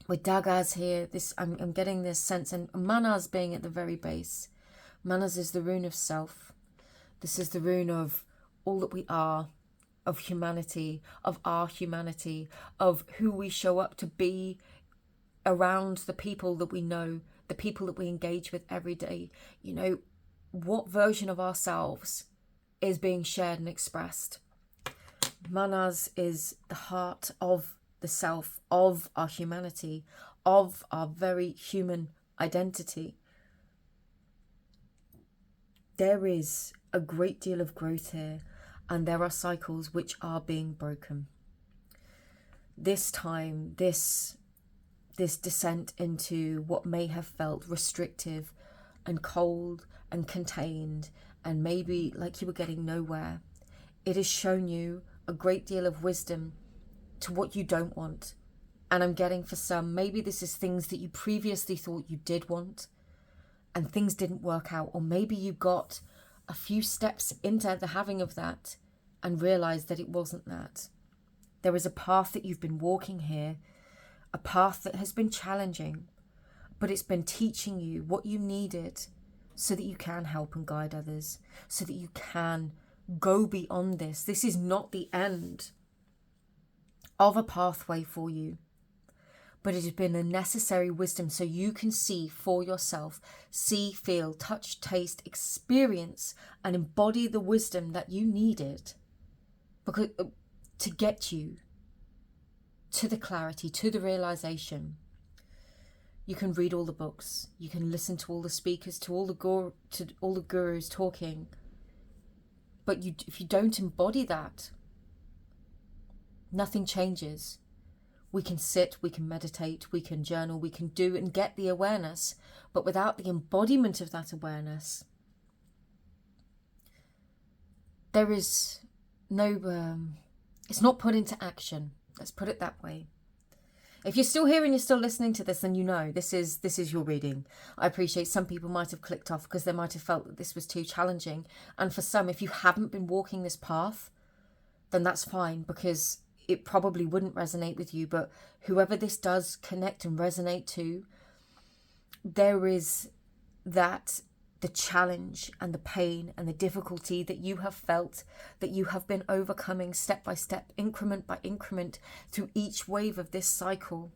with Dagas here, I'm getting this sense, and Manas being at the very base. Manas is the rune of self. This is the rune of all that we are, of humanity, of our humanity, of who we show up to be around the people that we know, the people that we engage with every day. You know, what version of ourselves is being shared and expressed. Manas is the heart of the self, of our humanity, of our very human identity. There is a great deal of growth here, and there are cycles which are being broken. This time, this descent into what may have felt restrictive and cold and contained, and maybe like you were getting nowhere, it has shown you a great deal of wisdom to what you don't want. And I'm getting, for some, maybe this is things that you previously thought you did want and things didn't work out, or maybe you got a few steps into the having of that and realized that it wasn't that. There is a path that you've been walking here, a path that has been challenging, but it's been teaching you what you needed so that you can help and guide others, so that you can go beyond this. This is not the end of a pathway for you, but it has been a necessary wisdom so you can see for yourself, see, feel, touch, taste, experience, and embody the wisdom that you needed because to get you to the clarity, to the realization. You can read all the books, you can listen to all the speakers, to all the gurus talking, but if you don't embody that, nothing changes. We can sit, we can meditate, we can journal, we can do and get the awareness. But without the embodiment of that awareness, there is no, it's not put into action. Let's put it that way. If you're still here and you're still listening to this, then you know this is your reading. I appreciate some people might have clicked off because they might have felt that this was too challenging. And for some, if you haven't been walking this path, then that's fine, because it probably wouldn't resonate with you. But whoever this does connect and resonate to, there is that the challenge and the pain and the difficulty that you have felt, that you have been overcoming step by step, increment by increment, through each wave of this cycle.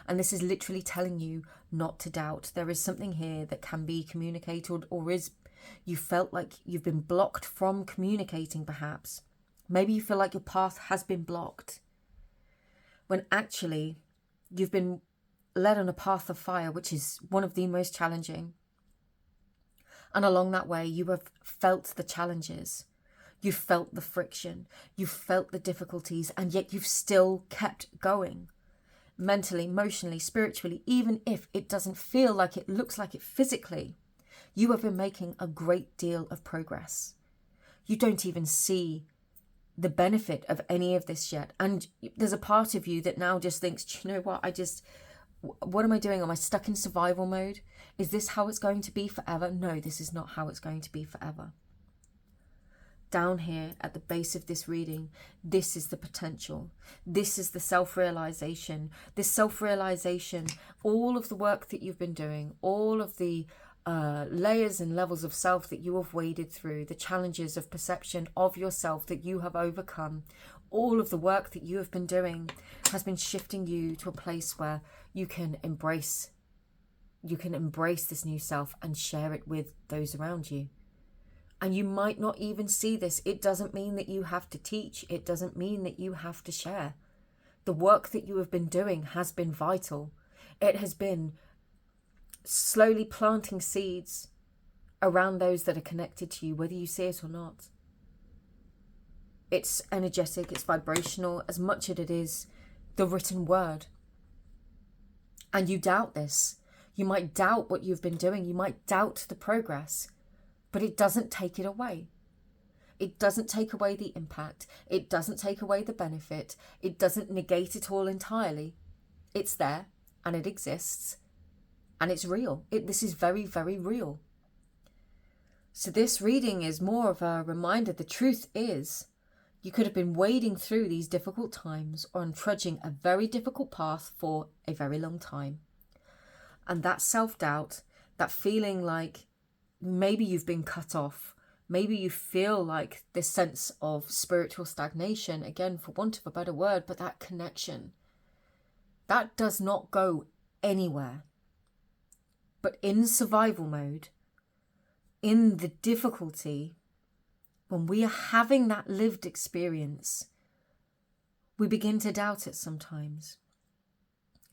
And this is literally telling you not to doubt. There is something here that can be communicated, or is you felt like you've been blocked from communicating perhaps. Maybe you feel like your path has been blocked, when actually you've been led on a path of fire, which is one of the most challenging. And along that way, you have felt the challenges, you've felt the friction, you've felt the difficulties, and yet you've still kept going. Mentally, emotionally, spiritually, even if it doesn't feel like it, looks like it physically, you have been making a great deal of progress. You don't even see the benefit of any of this yet. And there's a part of you that now just thinks, do you know what am I doing? Am I stuck in survival mode? Is this how it's going to be forever? No, this is not how it's going to be forever. Down here at the base of this reading, this is the potential. This is the self-realization. This self-realization, all of the work that you've been doing, all of the layers and levels of self that you have waded through, the challenges of perception of yourself that you have overcome, all of the work that you have been doing has been shifting you to a place where you can embrace this new self and share it with those around you. And you might not even see this. It doesn't mean that you have to teach. It doesn't mean that you have to share. The work that you have been doing has been vital. It has been slowly planting seeds around those that are connected to you, whether you see it or not. It's energetic, it's vibrational, as much as it is the written word. And you doubt this. You might doubt what you've been doing. You might doubt the progress, but it doesn't take it away. It doesn't take away the impact. It doesn't take away the benefit. It doesn't negate it all entirely. It's there and it exists and it's real. This is very, very real. So this reading is more of a reminder. The truth is, you could have been wading through these difficult times or trudging a very difficult path for a very long time. And that self-doubt, that feeling like maybe you've been cut off, maybe you feel like this sense of spiritual stagnation, again, for want of a better word, but that connection, that does not go anywhere. But in survival mode, in the difficulty, when we are having that lived experience, we begin to doubt it sometimes.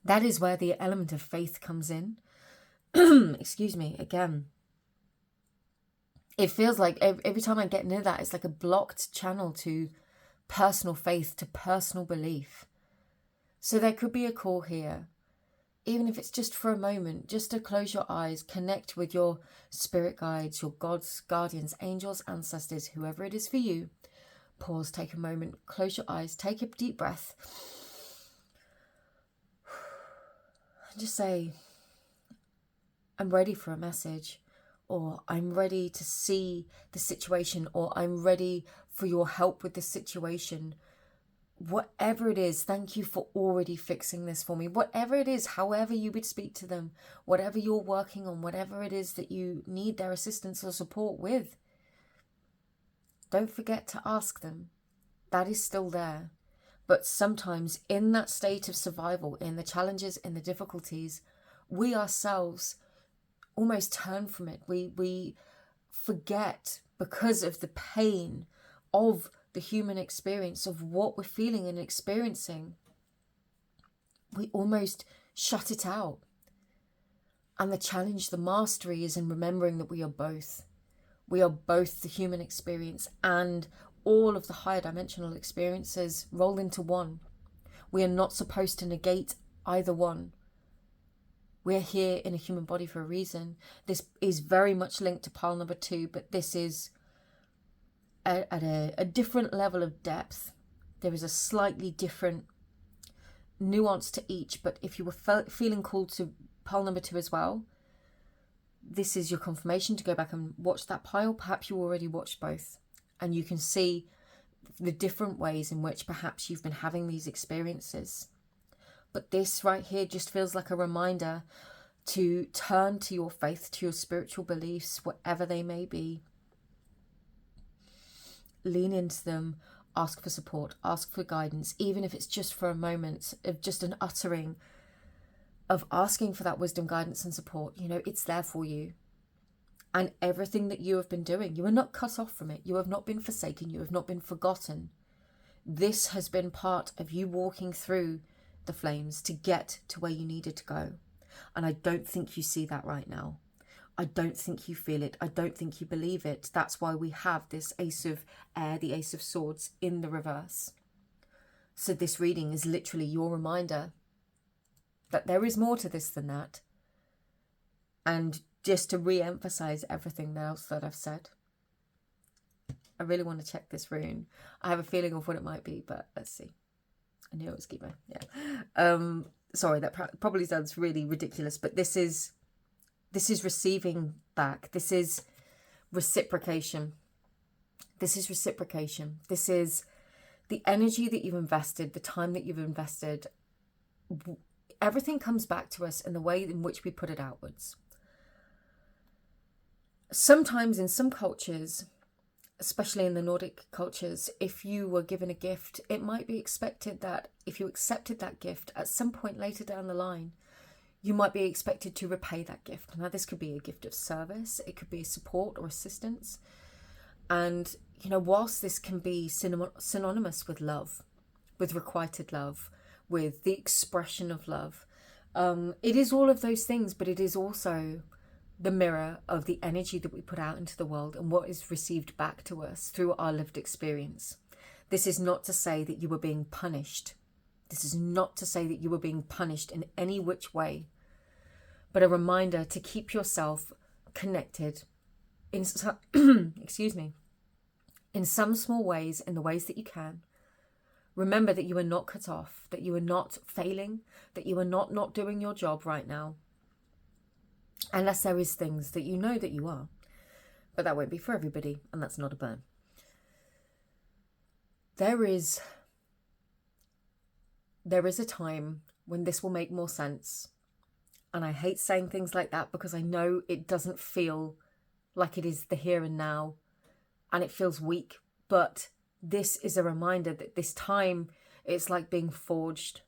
That is where the element of faith comes in. Excuse me, again. It feels like every time I get near that, it's like a blocked channel to personal faith, to personal belief. So there could be a call here, even if it's just for a moment, just to close your eyes, connect with your spirit guides, your gods, guardians, angels, ancestors, whoever it is for you. Pause, take a moment, close your eyes, take a deep breath. And just say, I'm ready for a message, or I'm ready to see the situation, or I'm ready for your help with the situation. Whatever it is, thank you for already fixing this for me. Whatever it is, however you would speak to them, whatever you're working on, whatever it is that you need their assistance or support with, don't forget to ask them. That is still there. But sometimes in that state of survival, in the challenges, in the difficulties, we ourselves almost turn from it. We forget, because of the pain of the human experience, of what we're feeling and experiencing, we almost shut it out. And the challenge, the mastery, is in remembering that we are both. We are both the human experience and all of the higher dimensional experiences rolled into one. We are not supposed to negate either one. We're here in a human body for a reason. This is very much linked to pile number 2, but this is at a different level of depth. There is a slightly different nuance to each, but if you were feeling called to pile number 2 as well, this is your confirmation to go back and watch that pile. Perhaps you already watched both, and you can see the different ways in which perhaps you've been having these experiences. But this right here just feels like a reminder to turn to your faith, to your spiritual beliefs, whatever they may be. Lean into them, ask for support, ask for guidance, even if it's just for a moment of just an uttering of asking for that wisdom, guidance and support. You know, it's there for you. And everything that you have been doing, you are not cut off from it. You have not been forsaken. You have not been forgotten. This has been part of you walking through the flames to get to where you needed to go. And I don't think you see that right now. I don't think you feel it. I don't think you believe it. That's why we have this Ace of Air, the Ace of Swords in the reverse. So this reading is literally your reminder that there is more to this than that. And just to re-emphasize everything else that I've said, I really want to check this rune. I have a feeling of what it might be, but let's see. I knew it was Gibo. Yeah. Sorry, that probably sounds really ridiculous, but this is receiving back. This is reciprocation. This is reciprocation. This is the energy that you've invested, the time that you've invested. Everything comes back to us in the way in which we put it outwards. Sometimes in some cultures, especially in the Nordic cultures, if you were given a gift, it might be expected that if you accepted that gift at some point later down the line, you might be expected to repay that gift. Now, this could be a gift of service. It could be support or assistance. And, you know, whilst this can be synonymous with love, with requited love, with the expression of love, it is all of those things, but it is also the mirror of the energy that we put out into the world and what is received back to us through our lived experience. This is not to say that you were being punished. This is not to say that you were being punished in any which way, but a reminder to keep yourself connected in some, excuse me, in some small ways, in the ways that you can. Remember that you are not cut off, that you are not failing, that you are not doing your job right now. Unless there is things that you know that you are. But that won't be for everybody, and that's not a burn. There is a time when this will make more sense. And I hate saying things like that because I know it doesn't feel like it is the here and now. And it feels weak. But this is a reminder that this time, it's like being forged.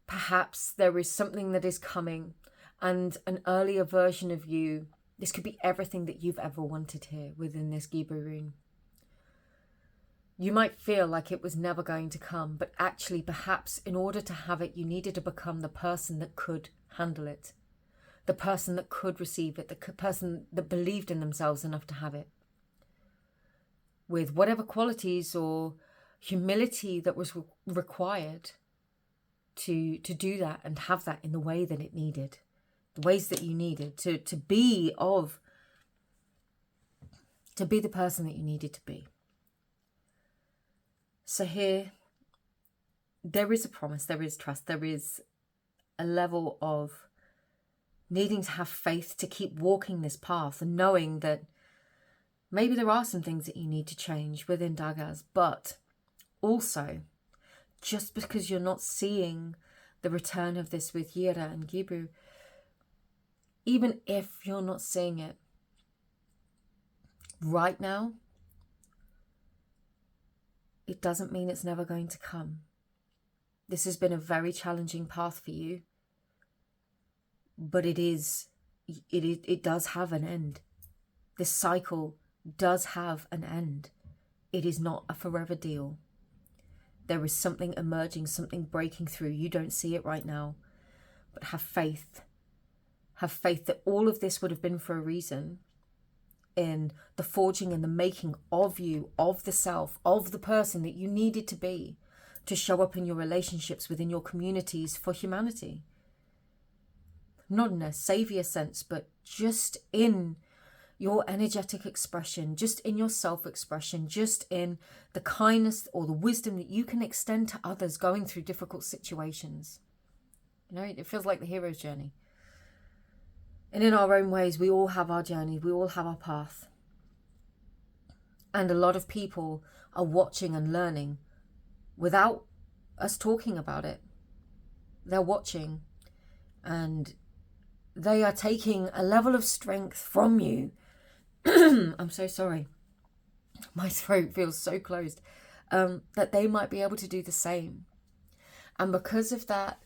Perhaps there is something that is coming. And an earlier version of you, this could be everything that you've ever wanted here within this Gibo rune. You might feel like it was never going to come, but actually perhaps in order to have it, you needed to become the person that could handle it. The person that could receive it, the person that believed in themselves enough to have it. With whatever qualities or humility that was required to do that and have that in the way that it needed. The ways that you needed to be the person that you needed to be. So here, there is a promise, there is trust, there is a level of needing to have faith to keep walking this path and knowing that maybe there are some things that you need to change within Dagaz, but also just because you're not seeing the return of this with Yira and Gibu, even if you're not seeing it right now, it doesn't mean it's never going to come. This has been a very challenging path for you, but it does have an end. This cycle does have an end. It is not a forever deal. There is something emerging, something breaking through. You don't see it right now, but have faith. Have faith that all of this would have been for a reason, in the forging and the making of you, of the self, of the person that you needed to be to show up in your relationships within your communities for humanity. Not in a savior sense, but just in your energetic expression, just in your self-expression, just in the kindness or the wisdom that you can extend to others going through difficult situations. You know, it feels like the hero's journey. And in our own ways, we all have our journey. We all have our path. And a lot of people are watching and learning without us talking about it. They're watching and they are taking a level of strength from you. I'm so sorry. My throat feels so closed. That they might be able to do the same. And because of that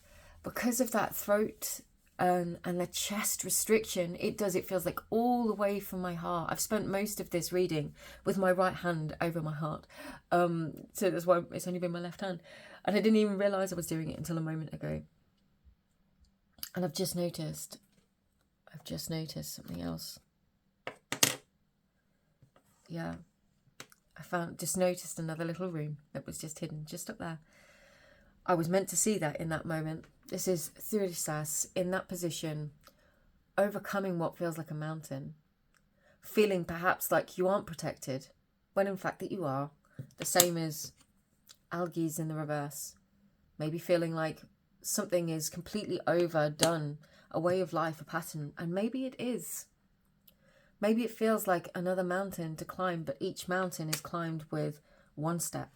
throat and the chest restriction, it feels like all the way from my heart. I've spent most of this reading with my right hand over my heart. So that's why it's only been my left hand. And I didn't even realise I was doing it until a moment ago. And I've just noticed something else. Yeah. Just noticed another little room that was just hidden just up there. I was meant to see that in that moment. This is Thurisas in that position, overcoming what feels like a mountain. Feeling perhaps like you aren't protected, when in fact that you are. The same as Algi's in the reverse. Maybe feeling like something is completely overdone, a way of life, a pattern, and maybe it is. Maybe it feels like another mountain to climb, but each mountain is climbed with one step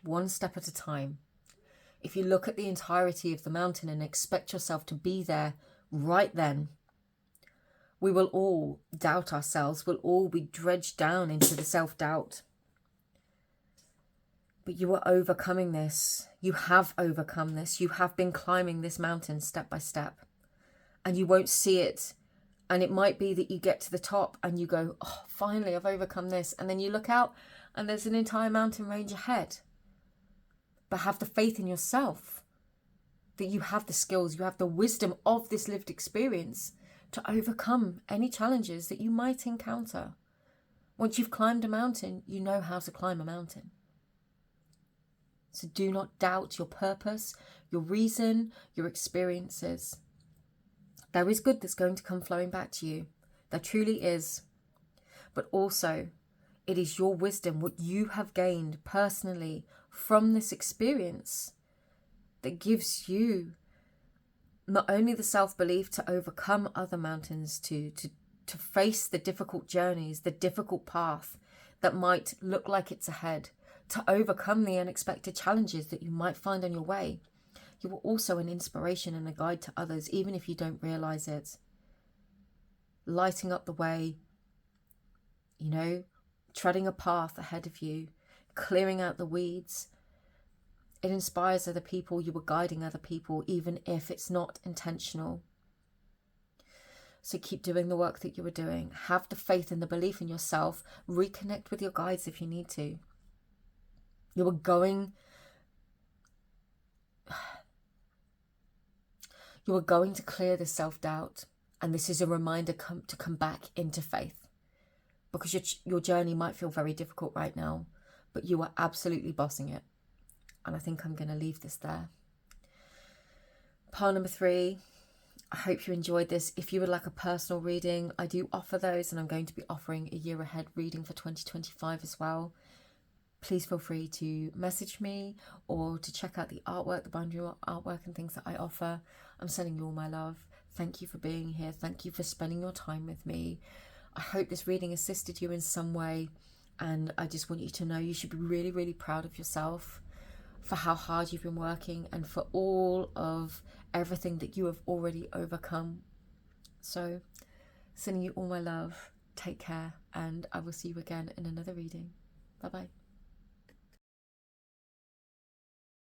at a time. If you look at the entirety of the mountain and expect yourself to be there right then, we will all doubt ourselves, we'll all be dredged down into the self-doubt. But you are overcoming this. You have overcome this. You have been climbing this mountain step by step. And you won't see it. And it might be that you get to the top and you go, oh, finally, I've overcome this. And then you look out and there's an entire mountain range ahead. But have the faith in yourself that you have the skills, you have the wisdom of this lived experience to overcome any challenges that you might encounter. Once you've climbed a mountain, you know how to climb a mountain. So do not doubt your purpose, your reason, your experiences. There is good that's going to come flowing back to you. There truly is. But also, it is your wisdom, what you have gained personally from this experience, that gives you not only the self-belief to overcome other mountains, to face the difficult journeys, the difficult path that might look like it's ahead, to overcome the unexpected challenges that you might find on your way. You are also an inspiration and a guide to others, even if you don't realize it. Lighting up the way, you know, treading a path ahead of you, clearing out the weeds. It inspires other people. You are guiding other people, even if it's not intentional. So keep doing the work that you are doing. Have the faith and the belief in yourself. Reconnect with your guides if you need to. You are going to clear the self-doubt. And this is a reminder to come back into faith. Because your journey might feel very difficult right now. But you are absolutely bossing it. And I think I'm going to leave this there. Part number 3. I hope you enjoyed this. If you would like a personal reading, I do offer those. And I'm going to be offering a year ahead reading for 2025 as well. Please feel free to message me or to check out the artwork, the boundary artwork and things that I offer. I'm sending you all my love. Thank you for being here. Thank you for spending your time with me. I hope this reading assisted you in some way. And I just want you to know you should be really, really proud of yourself for how hard you've been working and for all of everything that you have already overcome. So, sending you all my love. Take care, and I will see you again in another reading. Bye-bye.